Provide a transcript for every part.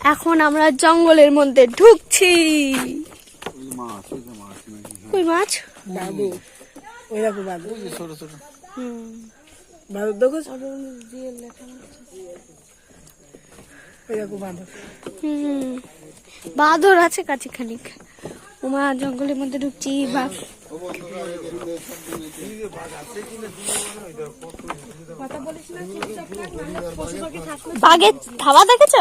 এখন আমরা জঙ্গলের মধ্যে ঢুকছি। কই মাছ? বাবু ওই দেখো বাবু ছোট ছোট বাবু দেখো ওই দেখো বাঁদর। বাঁদর আছে কাছে খানিক। ওমা জঙ্গলের মধ্যে ঢুকছি। বাঘের থাবা দেখেছ?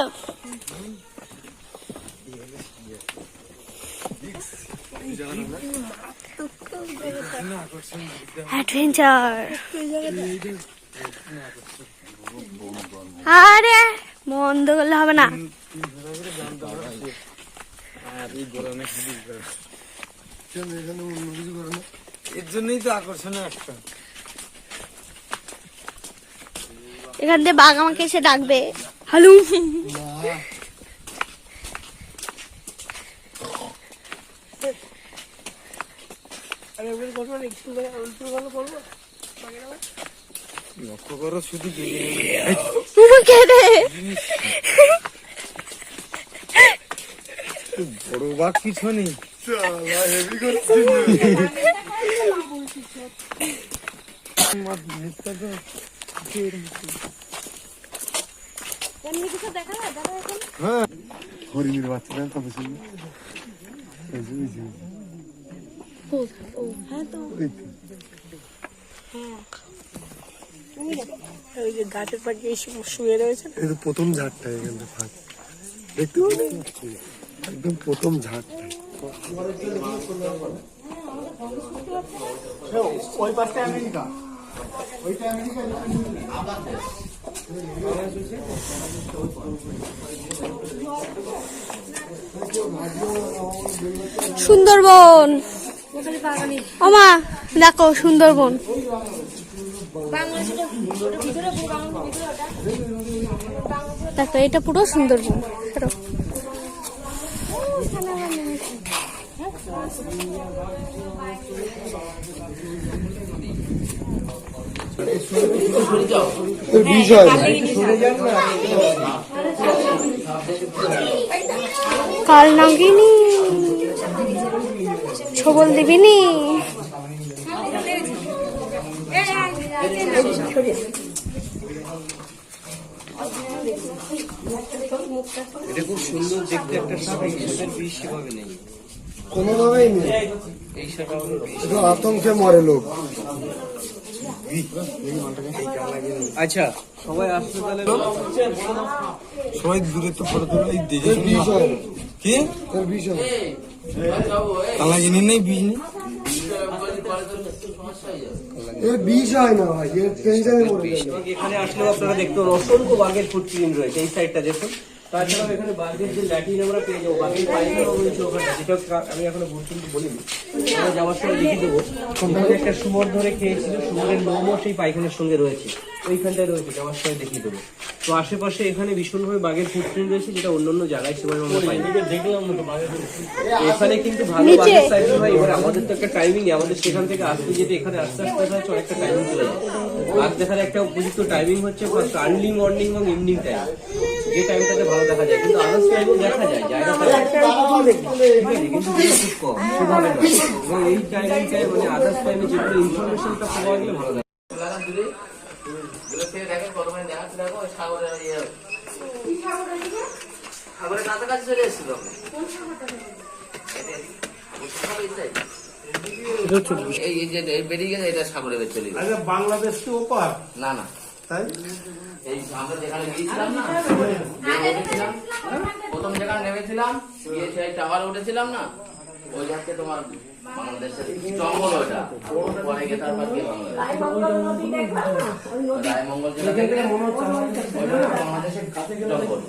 অ্যাডভেঞ্চার। আরে বন্ধ করলে হবে না। এর জন্যই তো আকর্ষণীয় একটা। এখান থেকে বাঘ আমাকে এসে ডাকবে, হ্যালো। লক্ষ্য করো শুধু বড় বাঘ পিছনে হরিণের বাচ্চাটা তো বেশি ওই যে গাছের পাখি শুয়ে রয়েছে। এটা প্রথম ঝাড়টা এখানে ফাঁক দেখতে পাচ্ছি, একদম প্রথম ঝাড়টা। ওই পাশটা আমেরিকা, ওইটা আমেরিকা। সুন্দরবন। ওমা দেখো সুন্দরবন। দেখো এটা পুরো সুন্দরবন। কাল নাগিনি ছবল দিবিনি। এটা খুব সুন্দর দেখতে একটা সাপ, এই সাপের বিষ সেভাবে নেই, কোনোভাবেই নেই। এই সাপের শুধু আতঙ্কে মরে লোক। আচ্ছা সবাই আসতে তাহলে সবাই দূরে তো ফটো তুলে দেখে কি তোর ভীষণ তালা কিনে নেই বিষ নেই। এর বিষ হয় না ভাই, এর টেনশনে মরে যাবে। এখানে আসলেও আপনারা দেখতে পাবেন অসংখ্য বাঘের ফুটপ্রিন্ট রয়েছে। এই সাইডটা দেখুন। তাছাড়াও এখানে বাঘের যে ল্যাটিন আমরা পেয়ে যাবো, বাঘের পায়খানাও রয়েছে ওখানে, যেটা আমি এখনো কিন্তু বলিনি, আমরা যাওয়ার সময় লিখে দেবো। ওখানে একটা শুয়োর ধরে খেয়েছিল, শুয়োরের লোমও সেই পায়খানার সঙ্গে রয়েছে, ওইখানটায় রয়েছে, যাওয়ার সময় দেখিয়ে দেবো। তো আশেপাশে এখানে ভীষণভাবে বাঘের ফুটপ্রিন্ট রয়েছে, যেটা অন্যান্য জায়গায় সেভাবে আমরা পাই। এখানে কিন্তু ভালো বাঘের সাইজ হয়। এবার আমাদের তো একটা টাইমিং, আমাদের সেখান থেকে আসতে যেতে এখানে আস্তে আস্তে হচ্ছে অনেকটা টাইমিং চলে যায়। বাঘ দেখার একটা উপযুক্ত টাইমিং হচ্ছে আর্লি মর্নিং এবং ইভিনিং টাইম, যে টাইমটাতে ভালো দেখা যায়। কিন্তু আদার্স টাইমও দেখা যায়, জায়গাটা কিন্তু খুব কম সেভাবে না। এবং এই টাইমিংটায় মানে আদার্স টাইমে যেগুলো ইনফরমেশনটা পাওয়া গেলে ভালো লাগে। সাগরের কাছাকাছি চলে এসেছিল। এই যে বেরিয়ে গেছে, এটা সাগরে চলে গেছে। বাংলাদেশ কি ওপার? না না, তাই এই আমরা যেখানে গিয়েছিলাম না, প্রথম যেখানে নেমেছিলাম, গিয়ে সেই টাওয়ারে উঠেছিলাম না, ওই যাচ্ছে তোমার বাংলাদেশের জঙ্গল। ওইটা পরে গিয়ে তারপর গিয়ে রায়মঙ্গল জেলা থেকে বাংলাদেশের জঙ্গল।